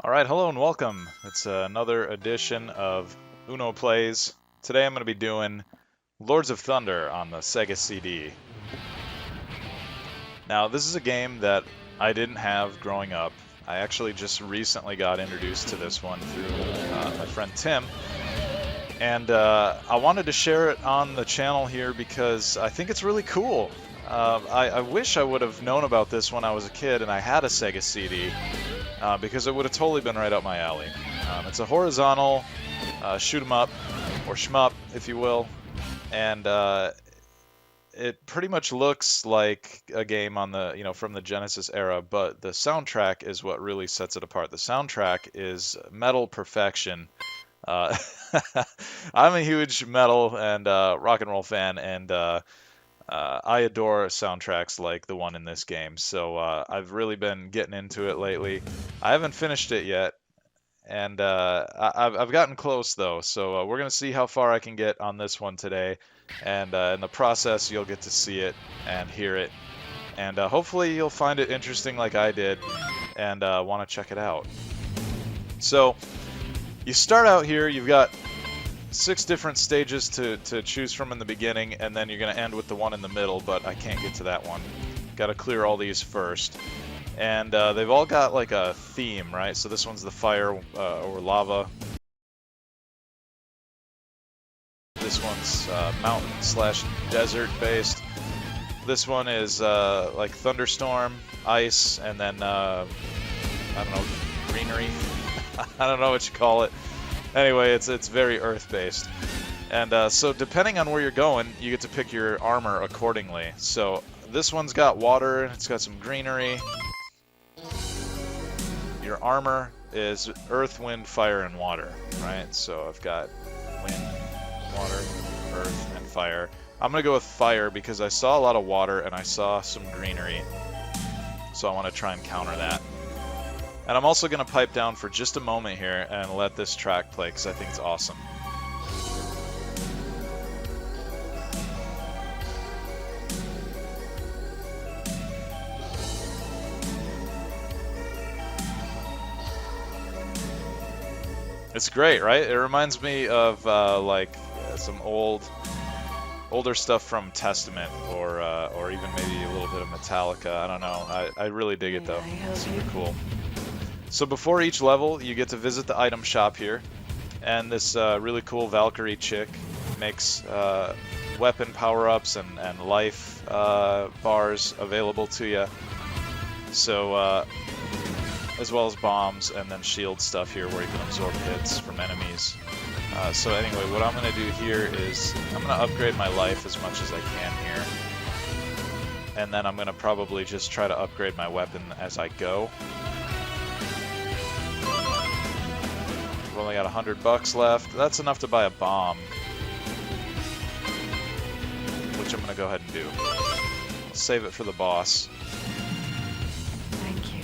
Alright, hello and welcome. It's another edition of Uno Plays. Today I'm going to be doing Lords of Thunder on the Sega CD. Now, this is a game that I didn't have growing up. I actually just recently got introduced to this one through my friend Tim. And I wanted to share it on the channel here because I think it's really cool. I wish I would have known about this when I was a kid and I had a Sega CD. Because it would have totally been right up my alley. It's a horizontal shoot 'em up, or shmup, if you will, and it pretty much looks like a game on the from the Genesis era, but the soundtrack is what really sets it apart. The soundtrack is metal perfection. I'm a huge metal and rock and roll fan, and I adore soundtracks like the one in this game, so I've really been getting into it lately. I haven't finished it yet, and I've gotten close though, so we're going to see how far I can get on this one today, and in the process you'll get to see it and hear it, and hopefully you'll find it interesting like I did, and want to check it out. So, you start out here, you've got 6 different stages to choose from in the beginning, and then you're going to end with the one in the middle, but I can't get to that one. Got to clear all these first. And they've all got like a theme, right? So this one's the fire or lava. This one's mountain/desert based. This one is like thunderstorm, ice, and then I don't know, greenery. I don't know what you call it. Anyway, it's very earth-based, and so depending on where you're going, you get to pick your armor accordingly. So this one's got water, it's got some greenery. Your armor is earth, wind, fire, and water, right? So I've got wind, water, earth, and fire. I'm gonna go with fire because I saw a lot of water and I saw some greenery, so I want to try and counter that. And I'm also going to pipe down for just a moment here and let this track play because I think it's awesome. It's great, right? It reminds me of like some older stuff from Testament, or even maybe a little bit of Metallica. I don't know. I really dig it though. It's super cool. So before each level, you get to visit the item shop here, and this really cool Valkyrie chick makes weapon power-ups and life bars available to you. So, as well as bombs and then shield stuff here where you can absorb hits from enemies. So anyway, what I'm going to do here is I'm going to upgrade my life as much as I can here. And then I'm going to probably just try to upgrade my weapon as I go. I've only got $100 left. That's enough to buy a bomb, which I'm going to go ahead and do. I'll save it for the boss. Thank you.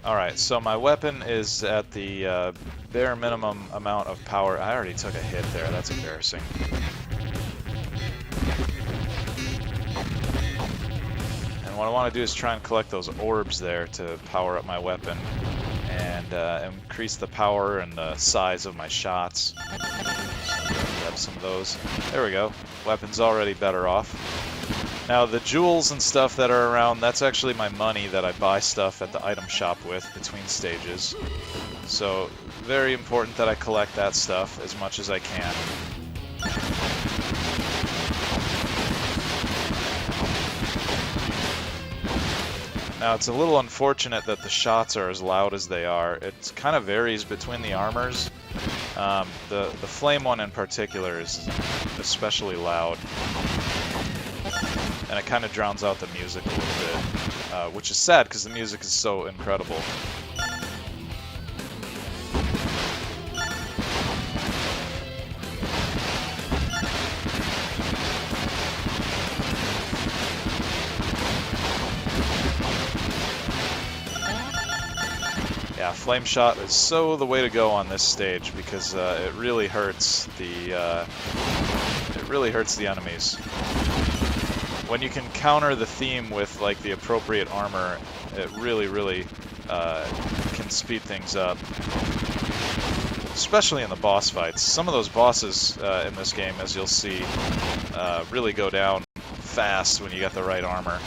Alright, so my weapon is at the bare minimum amount of power. I already took a hit there. That's embarrassing. What I want to do is try and collect those orbs there to power up my weapon and increase the power and the size of my shots. Grab some of those. There we go. Weapon's already better off. Now the jewels and stuff that are around, that's actually my money that I buy stuff at the item shop with between stages. So very important that I collect that stuff as much as I can. Now it's a little unfortunate that the shots are as loud as they are. It kind of varies between the armors. The flame one in particular is especially loud. And it kind of drowns out the music a little bit, which is sad because the music is so incredible. flame shot is so the way to go on this stage because it really hurts the enemies. When you can counter the theme with like the appropriate armor, it really can speed things up. Especially in the boss fights. Some of those bosses in this game, as you'll see, really go down fast when you get the right armor.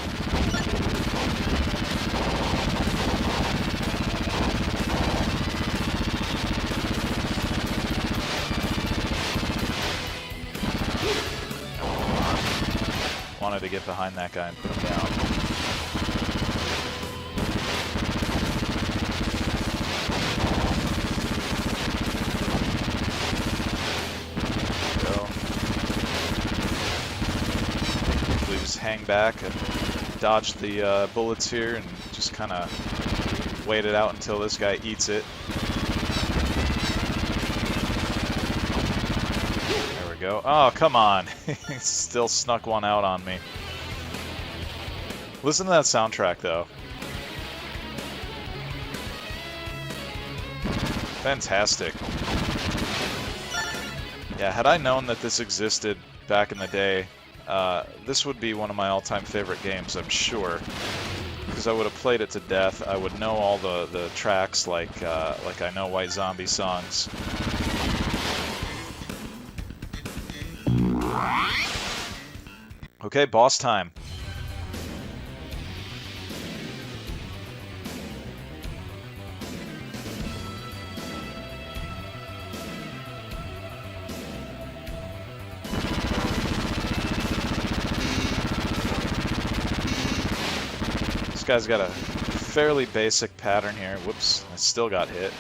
Wanted to get behind that guy and put him down. Hang back and dodge the bullets here and just kind of wait it out until this guy eats it. There we go. Oh, come on. He still snuck one out on me. Listen to that soundtrack, though. Fantastic. Yeah, had I known that this existed back in the day, this would be one of my all-time favorite games, I'm sure, because I would have played it to death. I would know all the tracks like I know White Zombie songs. Okay, boss time. This guy's got a fairly basic pattern here. Whoops, I still got hit.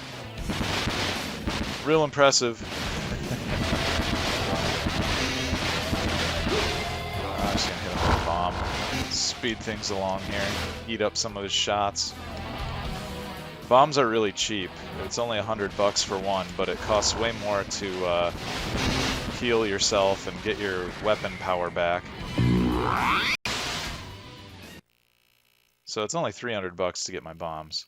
Real impressive. I'm just gonna hit him with a bomb. Speed things along here. Eat up some of his shots. Bombs are really cheap. It's only $100 for one, but it costs way more to heal yourself and get your weapon power back. So it's only $300 to get my bombs.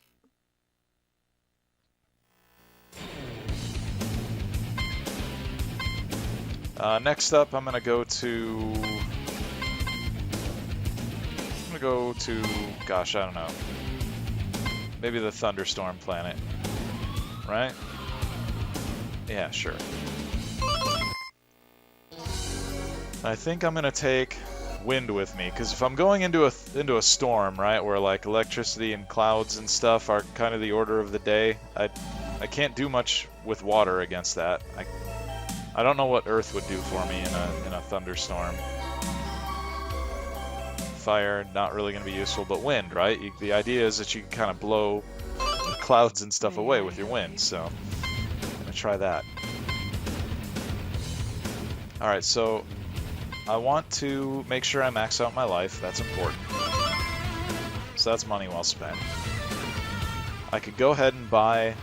Next up, I'm gonna go to. Gosh, I don't know. Maybe the Thunderstorm planet, right? Yeah, sure. I think I'm gonna take wind with me, because if I'm going into a storm, right, where like electricity and clouds and stuff are kind of the order of the day, I can't do much with water against that. I don't know what Earth would do for me in a thunderstorm. Fire, not really going to be useful, but wind, right? The idea is that you can kind of blow the clouds and stuff away with your wind, so I'm going to try that. Alright, so I want to make sure I max out my life. That's important. So that's money well spent. I could go ahead and buy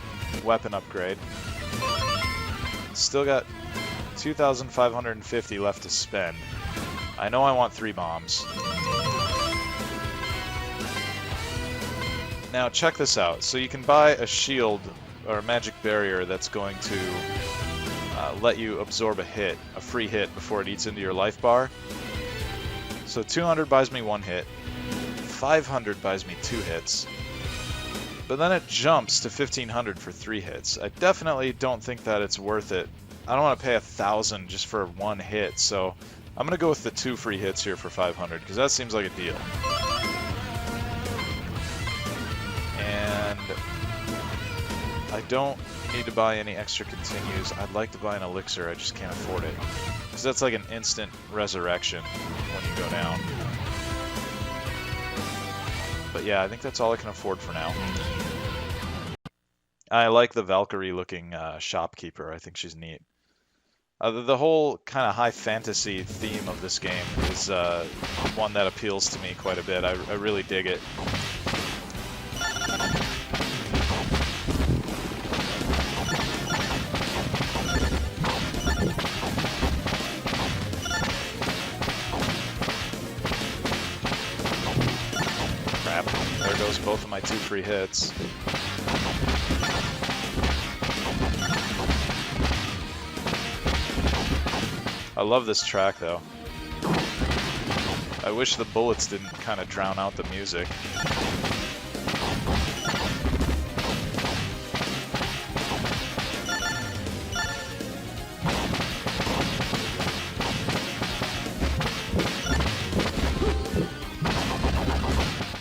weapon upgrade. Still got 2,550 left to spend. I know I want 3 bombs. Now check this out. So you can buy a shield or a magic barrier that's going to let you absorb a free hit before it eats into your life bar. So 200 buys me 1 hit, 500 buys me 2 hits, but then it jumps to 1,500 for 3 hits. I definitely don't think that it's worth it. I don't want to pay 1,000 just for 1 hit, so I'm going to go with the 2 free hits here for 500, because that seems like a deal. And I don't need to buy any extra continues. I'd like to buy an elixir, I just can't afford it. Because that's like an instant resurrection when you go down. But yeah, I think that's all I can afford for now. I like the Valkyrie looking shopkeeper. I think she's neat. The whole kind of high fantasy theme of this game is one that appeals to me quite a bit. I really dig it. Crap, there goes both of my 2 free hits. I love this track though. I wish the bullets didn't kind of drown out the music.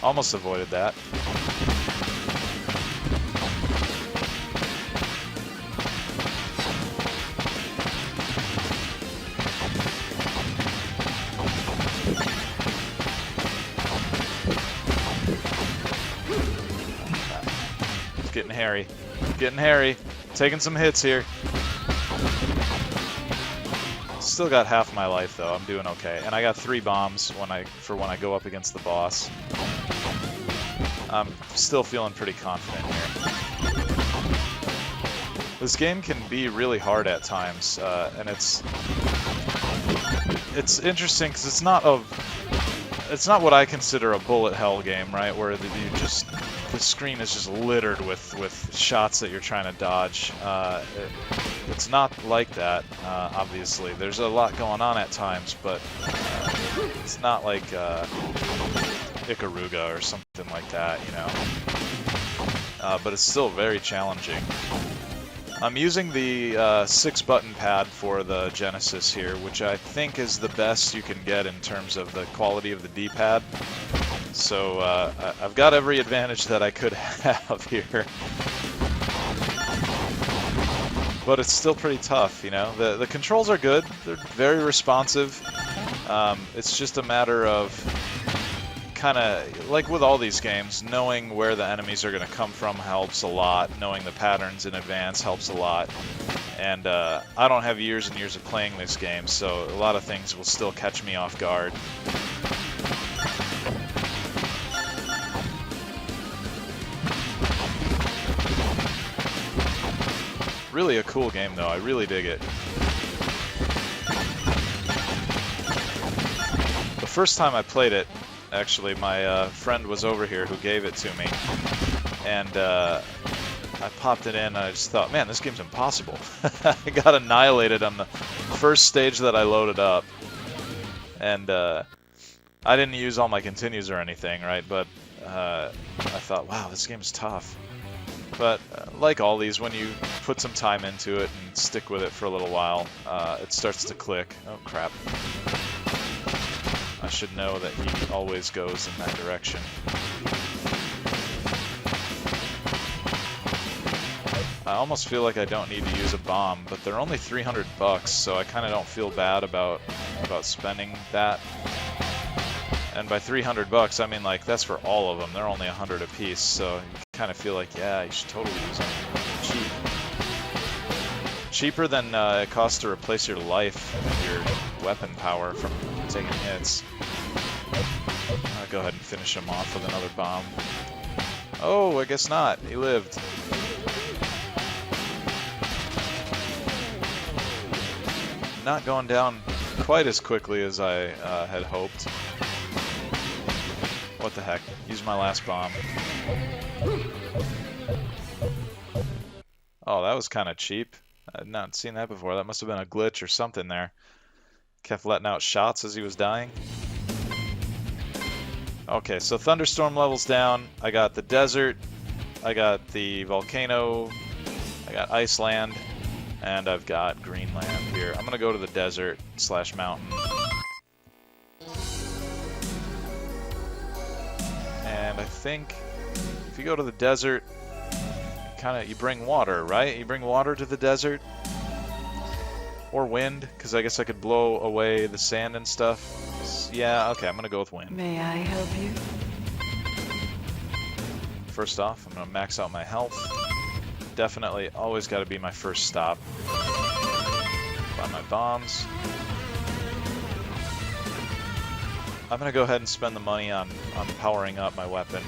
Almost avoided that. It's getting hairy. Getting hairy. Taking some hits here. Still got half my life though. I'm doing okay. And I got 3 bombs when I go up against the boss. I'm still feeling pretty confident here. This game can be really hard at times, and it's interesting because it's not what I consider a bullet hell game, right? Where the screen is just littered with shots that you're trying to dodge. It's not like that, obviously. There's a lot going on at times, but it's not like Ikaruga or something like that, you know. But it's still very challenging. I'm using the 6-button pad for the Genesis here, which I think is the best you can get in terms of the quality of the D-pad. So I've got every advantage that I could have here. But it's still pretty tough, you know. The controls are good. They're very responsive. It's just a matter of kind of, like with all these games, knowing where the enemies are going to come from helps a lot. Knowing the patterns in advance helps a lot. And I don't have years and years of playing this game, so a lot of things will still catch me off guard. Really a cool game though, I really dig it. The first time I played it, actually, my friend was over here who gave it to me, and I popped it in and I just thought, man, this game's impossible. I got annihilated on the first stage that I loaded up, and I didn't use all my continues or anything, right, but I thought, wow, this game's tough. But like all these, when you put some time into it and stick with it for a little while, it starts to click. Oh crap. I should know that he always goes in that direction. I almost feel like I don't need to use a bomb, but they're only $300, so I kind of don't feel bad about spending that. And by $300, I mean like that's for all of them. They're only 100 apiece, so you kind of feel like, yeah, you should totally use them. Cheap. Cheaper than it costs to replace your life and your weapon power from taking hits. I'll go ahead and finish him off with another bomb. Oh, I guess not. He lived. Not going down quite as quickly as I had hoped. What the heck? Use my last bomb. Oh, that was kind of cheap. I'd not seen that before. That must have been a glitch or something there. Kept letting out shots as he was dying. Okay, so thunderstorm levels down. I got the desert. I got the volcano. I got Iceland. And I've got Greenland here. I'm going to go to the desert / mountain. And I think if you go to the desert, you bring water, right? You bring water to the desert. Or wind, because I guess I could blow away the sand and stuff. Yeah, okay, I'm going to go with wind. May I help you? First off, I'm going to max out my health. Definitely always got to be my first stop. Buy my bombs. I'm going to go ahead and spend the money on powering up my weapon.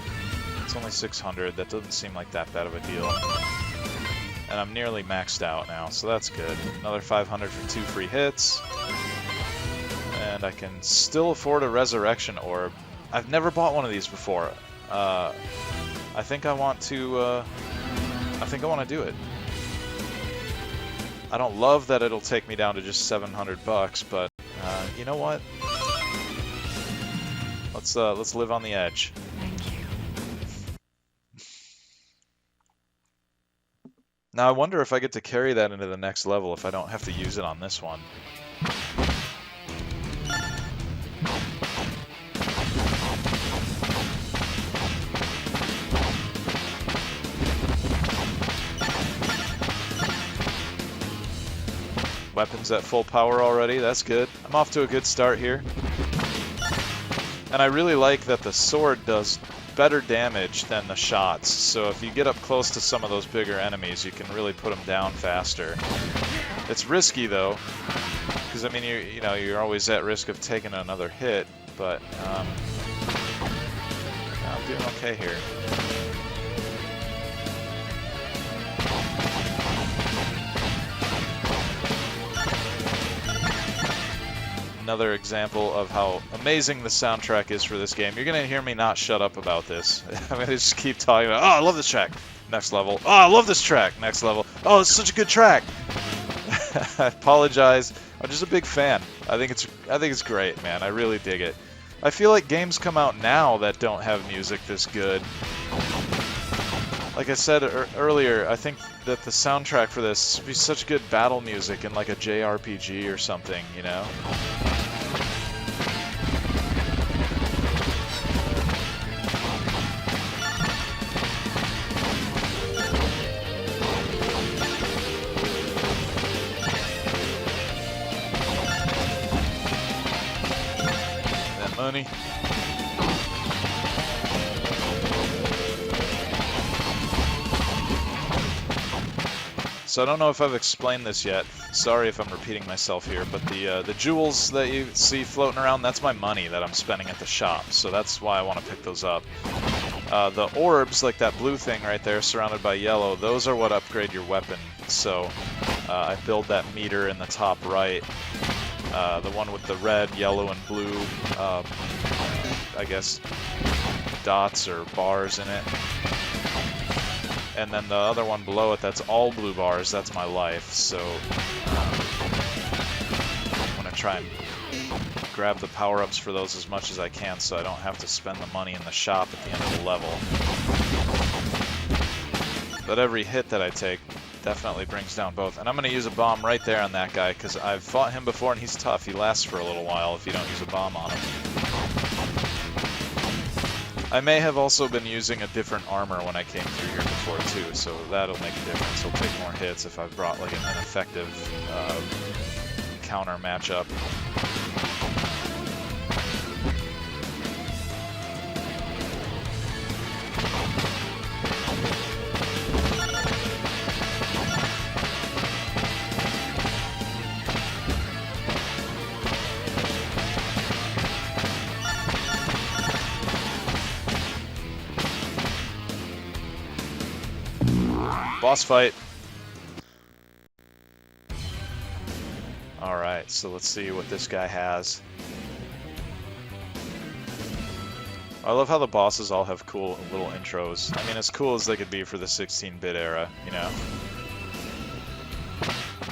It's only 600. That doesn't seem like that bad of a deal. And I'm nearly maxed out now, so that's good. Another 500 for 2 free hits. And I can still afford a resurrection orb. I've never bought one of these before. I think I want to do it. I don't love that it'll take me down to just 700 bucks, but you know what? Let's live on the edge. Thank you. Now I wonder if I get to carry that into the next level if I don't have to use it on this one. Weapons at full power already, that's good. I'm off to a good start here. And I really like that the sword does better damage than the shots, so if you get up close to some of those bigger enemies, you can really put them down faster. It's risky though, because I mean, you know, you're always at risk of taking another hit, but I'm doing okay here. Another example of how amazing the soundtrack is for this game. You're gonna hear me not shut up about this. I'm gonna just keep talking about, oh, I love this track. Next level. Oh, I love this track. Next level. Oh, it's such a good track. I apologize. I'm just a big fan. I think it's great, man. I really dig it. I feel like games come out now that don't have music this good. Like I said earlier, I think that the soundtrack for this would be such good battle music in like a JRPG or something, you know? That money. So I don't know if I've explained this yet. Sorry if I'm repeating myself here, but the jewels that you see floating around, that's my money that I'm spending at the shop. So that's why I want to pick those up. The orbs, like that blue thing right there surrounded by yellow, those are what upgrade your weapon. So I build that meter in the top right. The one with the red, yellow, and blue, I guess, dots or bars in it. And then the other one below it, that's all blue bars, that's my life, so I'm going to try and grab the power-ups for those as much as I can so I don't have to spend the money in the shop at the end of the level. But every hit that I take definitely brings down both. And I'm going to use a bomb right there on that guy, because I've fought him before and he's tough. He lasts for a little while if you don't use a bomb on him. I may have also been using a different armor when I came through here before too, so that'll make a difference. It'll take more hits if I've brought like an ineffective counter matchup. Boss fight. Alright, so let's see what this guy has. I love how the bosses all have cool little intros. I mean, as cool as they could be for the 16-bit era, you know?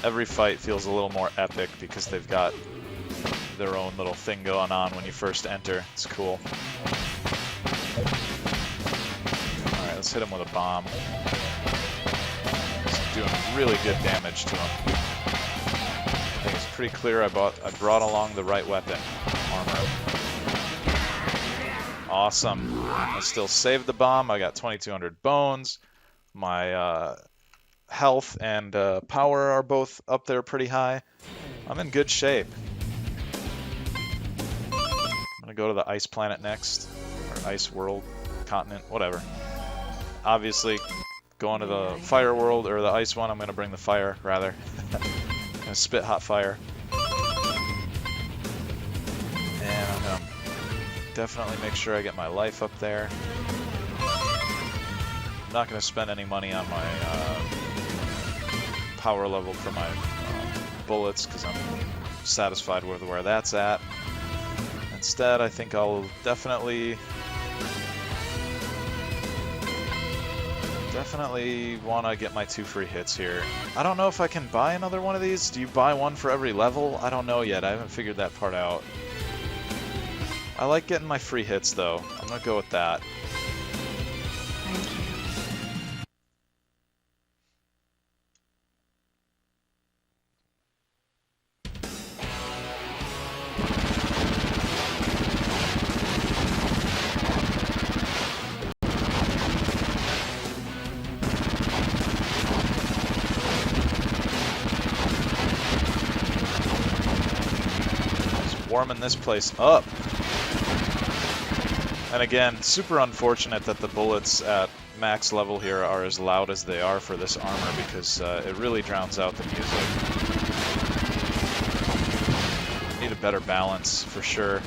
Every fight feels a little more epic because they've got their own little thing going on when you first enter. It's cool. Alright, let's hit him with a bomb. Doing really good damage to him. I think it's pretty clear I brought along the right weapon. Armor. Awesome. I still saved the bomb. I got 2,200 bones. My health and power are both up there pretty high. I'm in good shape. I'm gonna go to the ice planet next. Or ice world, continent, whatever. Obviously, going to the fire world, or the ice one, I'm going to bring the fire, rather. I'm going to spit hot fire. And I'm going to definitely make sure I get my life up there. I'm not going to spend any money on my power level for my bullets, because I'm satisfied with where that's at. Instead, I think I'll definitely Definitely want to get my 2 free hits here. I don't know if I can buy another one of these. Do you buy one for every level? I don't know yet. I haven't figured that part out. I like getting my free hits, though. I'm going to go with that. Thank you. Warming this place up. And again, super unfortunate that the bullets at max level here are as loud as they are for this armor, because it really drowns out the music. Need a better balance for sure.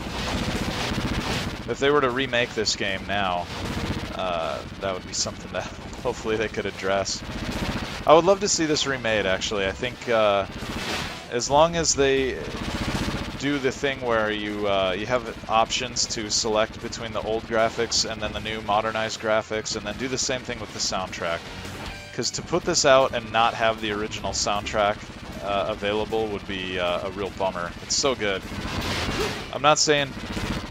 If they were to remake this game now, that would be something that hopefully they could address. I would love to see this remade, actually. I think as long as they do the thing where you have options to select between the old graphics and then the new modernized graphics, and then do the same thing with the soundtrack. Because to put this out and not have the original soundtrack available would be a real bummer. It's so good. I'm not saying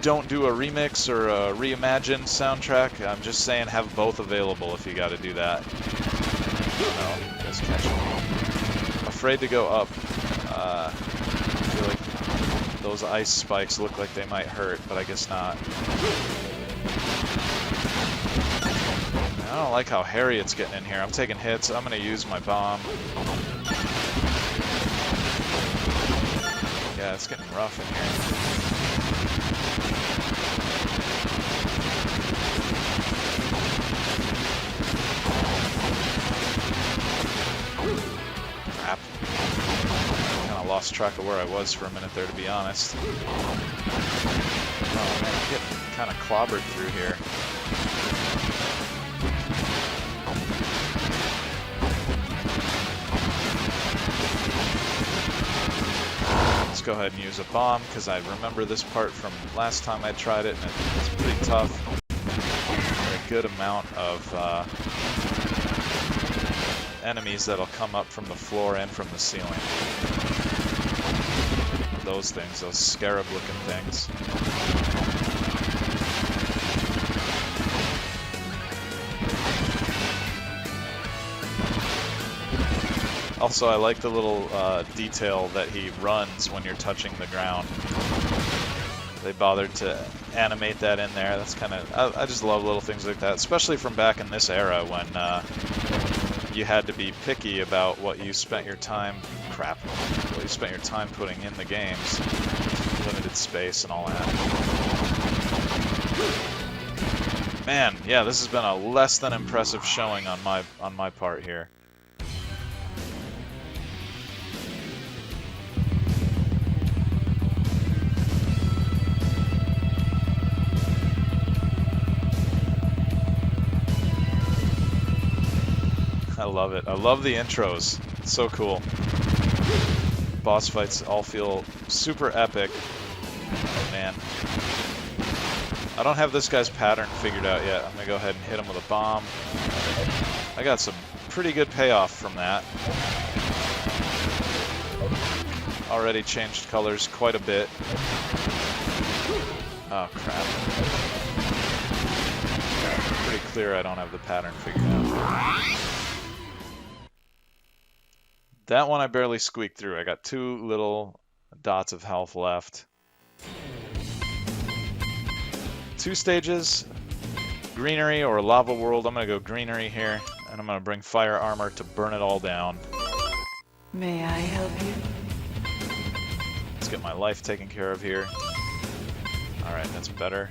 don't do a remix or a reimagined soundtrack. I'm just saying have both available if you got to do that. Oh, you guys catch me. Afraid to go up. I feel like those ice spikes look like they might hurt, but I guess not. I don't like how hairy it's getting in here. I'm taking hits. I'm going to use my bomb. Yeah, it's getting rough in here. Crap. Lost track of where I was for a minute there, to be honest. Oh man, I'm getting kind of clobbered through here. Let's go ahead and use a bomb, because I remember this part from last time I tried it, and it's pretty tough. A good amount of enemies that'll come up from the floor and from the ceiling. Those things, those scarab-looking things. Also, I like the little detail that he runs when you're touching the ground. They bothered to animate that in there. That's kind of... I just love little things like that, especially from back in this era when you had to be picky about what you spent your time... Crap. What you spent your time putting in the games. Limited space and all that. Man, yeah, this has been a less than impressive showing on my part here. I love it. I love the intros. It's so cool. Boss fights all feel super epic. Oh, man. I don't have this guy's pattern figured out yet. I'm going to go ahead and hit him with a bomb. I got some pretty good payoff from that. Already changed colors quite a bit. Oh, crap. Pretty clear I don't have the pattern figured out. That one I barely squeaked through. I got 2 little dots of health left. 2 stages, greenery or lava world. I'm going to go greenery here, and I'm going to bring fire armor to burn it all down. May I help you? Let's get my life taken care of here. Alright, that's better.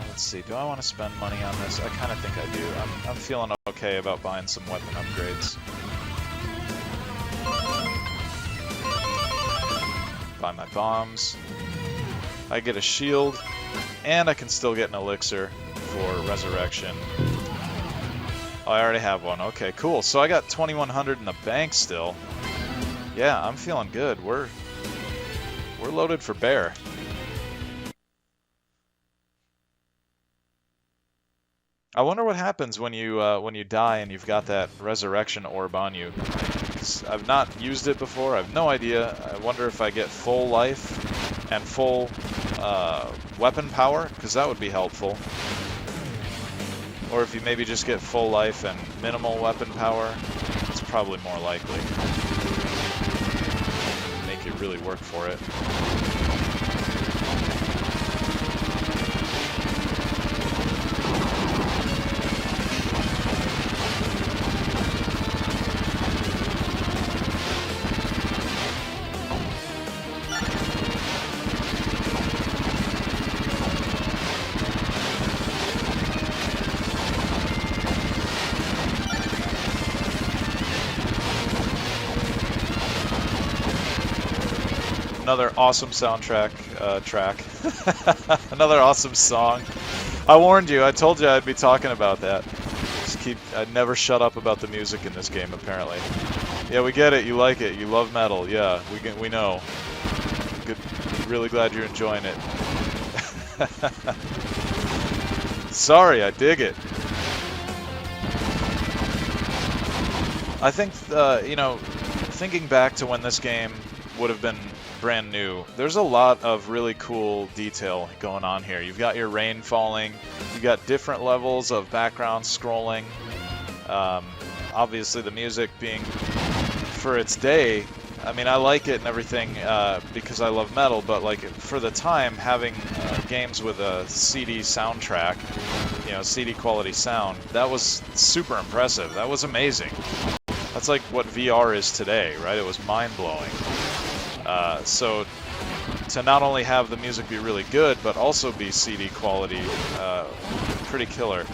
Let's see, do I want to spend money on this? I kind of think I do. I'm feeling okay about buying some weapon upgrades. Buy my bombs. I get a shield, and I can still get an elixir for resurrection. Oh, I already have one. Okay, cool. So I got 2,100 in the bank still. Yeah, I'm feeling good. We're loaded for bear. I wonder what happens when you die and you've got that resurrection orb on you. 'Cause I've not used it before. I have no idea. I wonder if I get full life and full weapon power, because that would be helpful. Or if you maybe just get full life and minimal weapon power, it's probably more likely. Make it really work for it. Another awesome soundtrack track. Another awesome song. I warned you. I told you I'd be talking about that. I'd never shut up about the music in this game, apparently. Yeah, we get it. You like it. You love metal. Yeah, we know. Good. Really glad you're enjoying it. Sorry, I dig it. I think, you know, thinking back to when this game would have been brand new, there's a lot of really cool detail going on here. You've got your rain falling, you've got different levels of background scrolling. Obviously the music being for its day, I mean, I like it and everything because I love metal, but like for the time, having games with a CD soundtrack, you know, CD quality sound, that was super impressive. That was amazing. That's like what VR is today, right? It was mind-blowing. So to not only have the music be really good, but also be CD quality, pretty killer.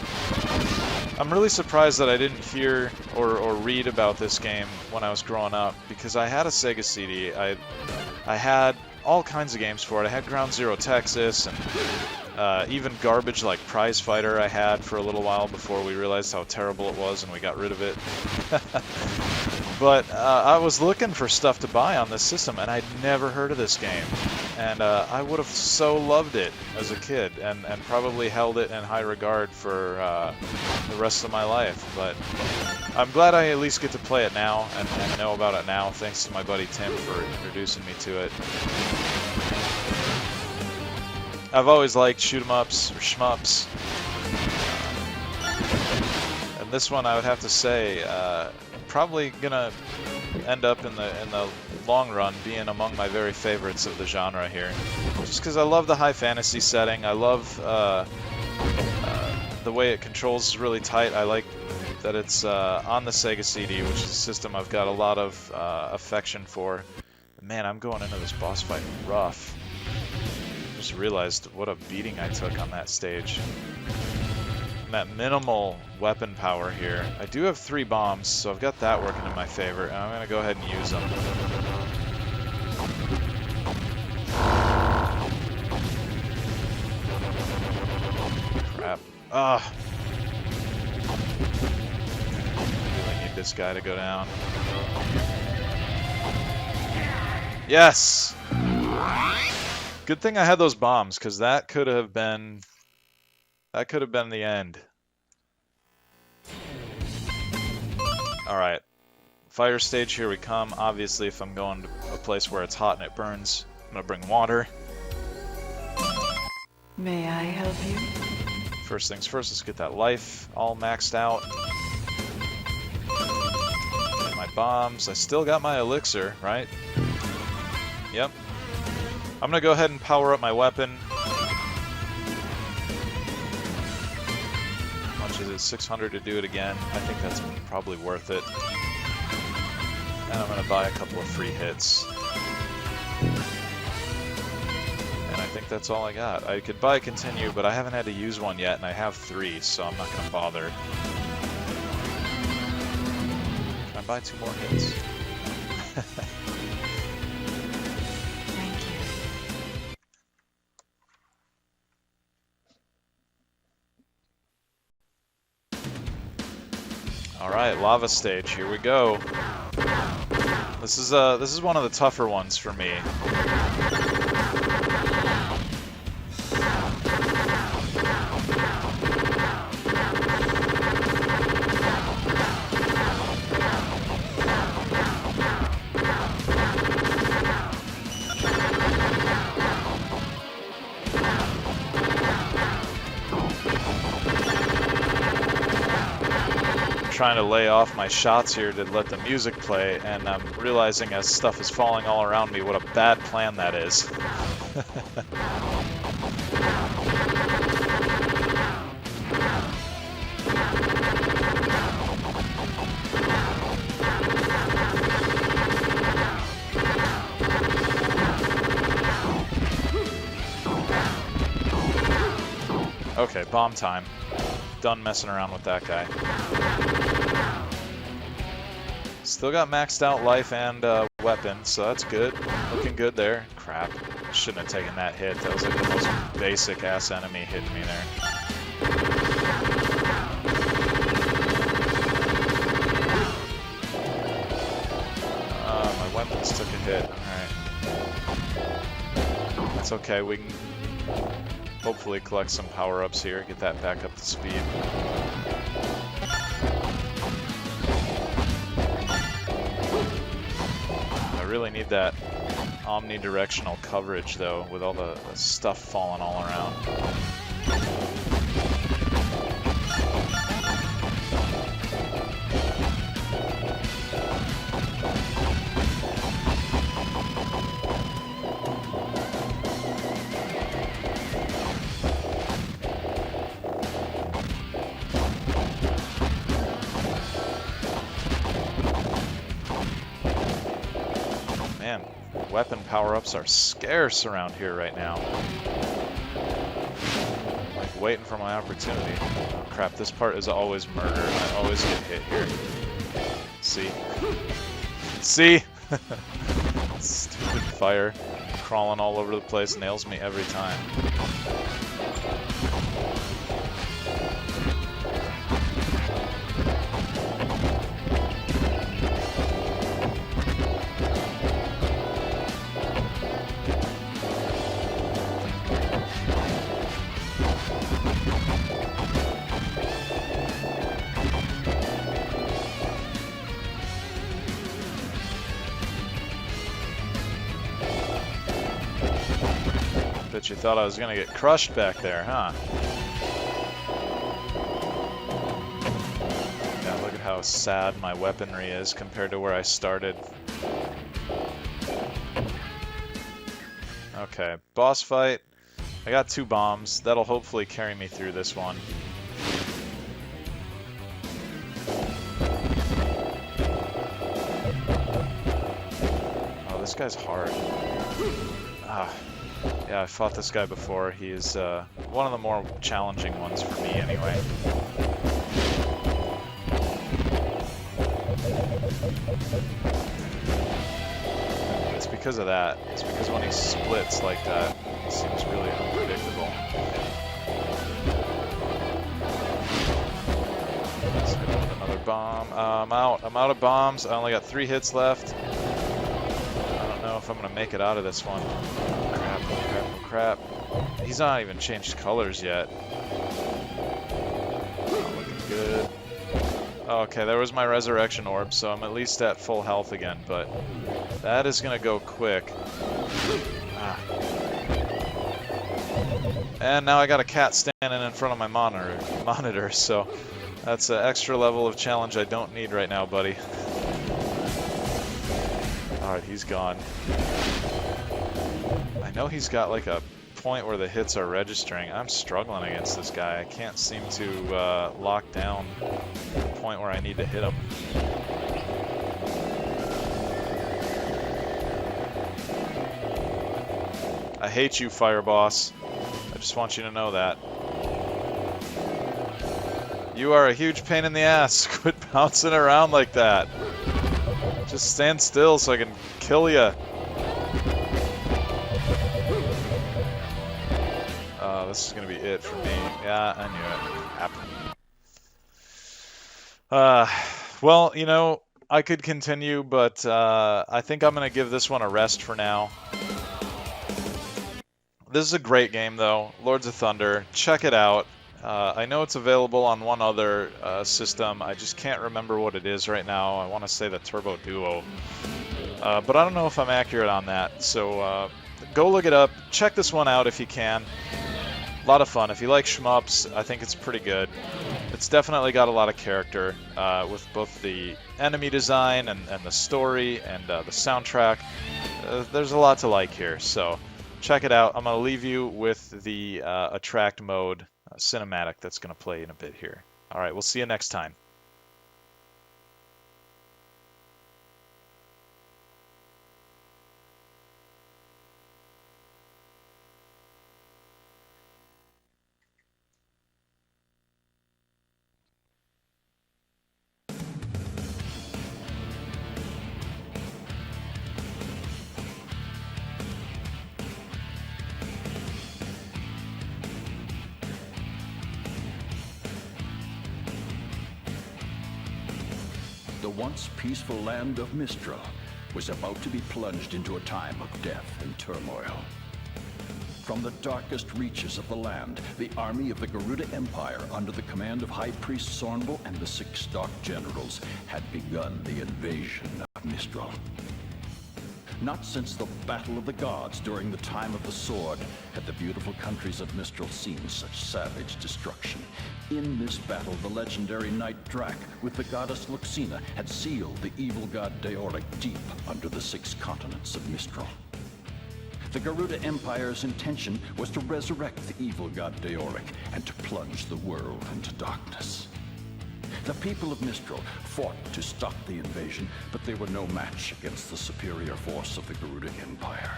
I'm really surprised that I didn't hear or read about this game when I was growing up, because I had a Sega CD. I had all kinds of games for it. I had Ground Zero Texas, and even garbage like Prize Fighter I had for a little while before we realized how terrible it was and we got rid of it. But I was looking for stuff to buy on this system, and I'd never heard of this game. And I would have so loved it as a kid, and probably held it in high regard for the rest of my life. But I'm glad I at least get to play it now and know about it now, thanks to my buddy Tim for introducing me to it. I've always liked shoot 'em ups or shmups. And this one I would have to say, probably gonna end up in the long run being among my very favorites of the genre here, just because I love the high fantasy setting. I love the way it controls is really tight. I like that it's on the Sega CD, which is a system I've got a lot of affection for. Man, I'm going into this boss fight rough. Just realized what a beating I took on that stage. I'm at minimal weapon power here. I do have 3 bombs, so I've got that working in my favor, and I'm going to go ahead and use them. Crap. Ugh. I need this guy to go down. Yes! Good thing I had those bombs, because that could have been the end. Alright. Fire stage, here we come. Obviously, if I'm going to a place where it's hot and it burns, I'm going to bring water. May I help you? First things first, let's get that life all maxed out. Get my bombs. I still got my elixir, right? Yep. I'm going to go ahead and power up my weapon. How much is it? 600 to do it again. I think that's probably worth it. And I'm going to buy a couple of free hits. And I think that's all I got. I could buy continue, but I haven't had to use one yet, and I have 3, so I'm not going to bother. Can I buy 2 more hits? Alright, lava stage, here we go. This is one of the tougher ones for me. trying to lay off my shots here to let the music play, and I'm realizing as stuff is falling all around me what a bad plan that is. Okay, bomb time. Done messing around with that guy. Still got maxed out life and weapon, so that's good. Looking good there. Crap. Shouldn't have taken that hit. That was like the most basic ass enemy hitting me there. My weapons took a hit. Alright. That's okay. We can hopefully collect some power-ups here, get that back up to speed. I really need that omnidirectional coverage though, with all the stuff falling all around. Man, weapon power-ups are scarce around here right now. Like waiting for my opportunity. Oh crap, this part is always murder. I always get hit here. See? See? Stupid fire crawling all over the place nails me every time. Bet you thought I was gonna get crushed back there, huh? Yeah, look at how sad my weaponry is compared to where I started. Okay, boss fight. I got 2 bombs. That'll hopefully carry me through this one. Oh, this guy's hard. Ah. Yeah, I fought this guy before. He is one of the more challenging ones for me anyway. It's because of that. It's because when he splits like that, it seems really unpredictable. Let's hit him with another bomb. I'm out of bombs. I only got 3 hits left. I don't know if I'm gonna make it out of this one. Crap. He's not even changed colors yet. Not looking good. Okay, there was my resurrection orb, so I'm at least at full health again, but that is gonna go quick. Ah. And now I got a cat standing in front of my monitor, so that's an extra level of challenge I don't need right now, buddy. Alright, he's gone. I know he's got like a point where the hits are registering. I'm struggling against this guy. I can't seem to lock down the point where I need to hit him. I hate you, Fire Boss. I just want you to know that. You are a huge pain in the ass. Quit bouncing around like that. Just stand still so I can kill you. This is going to be it for me. Yeah, I knew it. Well, you know, I could continue, but I think I'm going to give this one a rest for now. This is a great game, though. Lords of Thunder. Check it out. I know it's available on one other system. I just can't remember what it is right now. I want to say the Turbo Duo. But I don't know if I'm accurate on that. So go look it up. Check this one out if you can. A lot of fun. If you like shmups, I think it's pretty good. It's it's definitely got a lot of character with both the enemy design and the story and the soundtrack. There's a lot to like here, so check it out. I'm going to leave you with the attract mode cinematic that's going to play in a bit here. All right, we'll see you next time. The once peaceful land of Mistral was about to be plunged into a time of death and turmoil. From the darkest reaches of the land, the army of the Garuda Empire, under the command of High Priest Sornbel and the 6 Dark Generals, had begun the invasion of Mistral. Not since the Battle of the Gods during the time of the Sword had the beautiful countries of Mistral seen such savage destruction. In this battle, the legendary knight Drac, with the goddess Luxina, had sealed the evil god Deoric deep under the 6 continents of Mistral. The Garuda Empire's intention was to resurrect the evil god Deoric and to plunge the world into darkness. The people of Mistral fought to stop the invasion, but they were no match against the superior force of the Garuda Empire.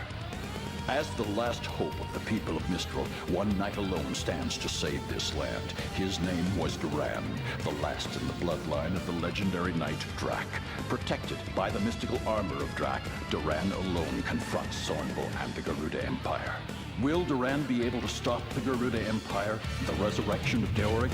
As the last hope of the people of Mistral, one knight alone stands to save this land. His name was Duran, the last in the bloodline of the legendary knight Drac. Protected by the mystical armor of Drac, Duran alone confronts Sornbel and the Garuda Empire. Will Duran be able to stop the Garuda Empire, the resurrection of Deoric?